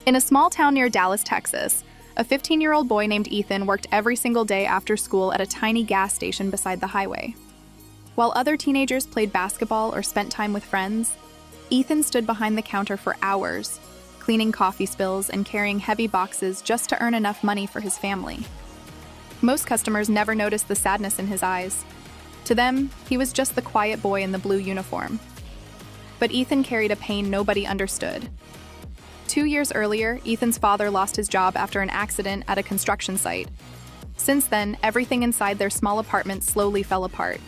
In a small town near Dallas, Texas, a 15-year-old boy named Ethan worked every single day after school at a tiny gas station beside the highway. While other teenagers played basketball or spent time with friends, Ethan stood behind the counter for hours, cleaning coffee spills and carrying heavy boxes just to earn enough money for his family. Most customers never noticed the sadness in his eyes. To them, he was just the quiet boy in the blue uniform. But Ethan carried a pain nobody understood. 2 years earlier, Ethan's father lost his job after an accident at a construction site. Since then, everything inside their small apartment slowly fell apart.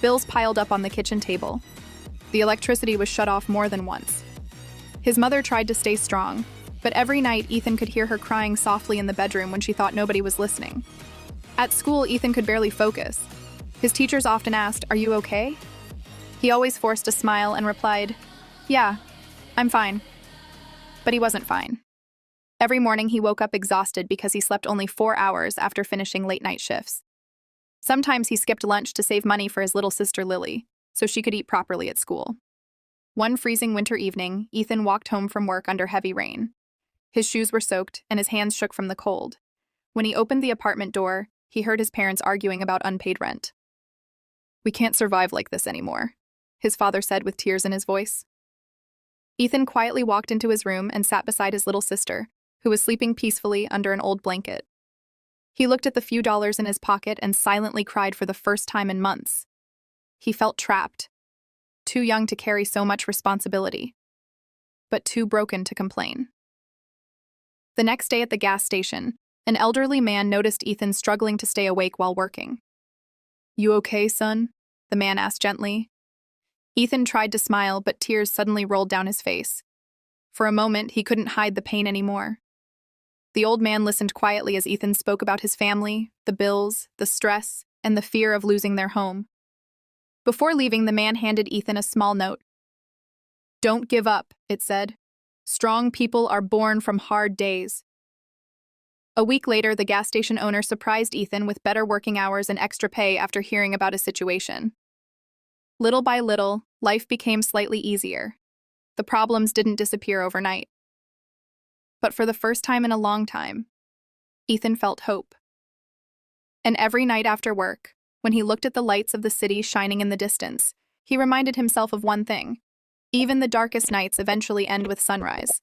Bills piled up on the kitchen table. The electricity was shut off more than once. His mother tried to stay strong, but every night Ethan could hear her crying softly in the bedroom when she thought nobody was listening. At school, Ethan could barely focus. His teachers often asked, "Are you okay?" He always forced a smile and replied, "Yeah, I'm fine." But he wasn't fine. Every morning he woke up exhausted because he slept only 4 hours after finishing late-night shifts. Sometimes he skipped lunch to save money for his little sister Lily, so she could eat properly at school. One freezing winter evening, Ethan walked home from work under heavy rain. His shoes were soaked and his hands shook from the cold. When he opened the apartment door, he heard his parents arguing about unpaid rent. "We can't survive like this anymore," his father said with tears in his voice. Ethan quietly walked into his room and sat beside his little sister, who was sleeping peacefully under an old blanket. He looked at the few dollars in his pocket and silently cried for the first time in months. He felt trapped, too young to carry so much responsibility, but too broken to complain. The next day at the gas station, an elderly man noticed Ethan struggling to stay awake while working. "You okay, son?" the man asked gently. Ethan tried to smile, but tears suddenly rolled down his face. For a moment, he couldn't hide the pain anymore. The old man listened quietly as Ethan spoke about his family, the bills, the stress, and the fear of losing their home. Before leaving, the man handed Ethan a small note. "Don't give up," it said. "Strong people are born from hard days." A week later, the gas station owner surprised Ethan with better working hours and extra pay after hearing about his situation. Little by little, life became slightly easier. The problems didn't disappear overnight. But for the first time in a long time, Ethan felt hope. And every night after work, when he looked at the lights of the city shining in the distance, he reminded himself of one thing: even the darkest nights eventually end with sunrise.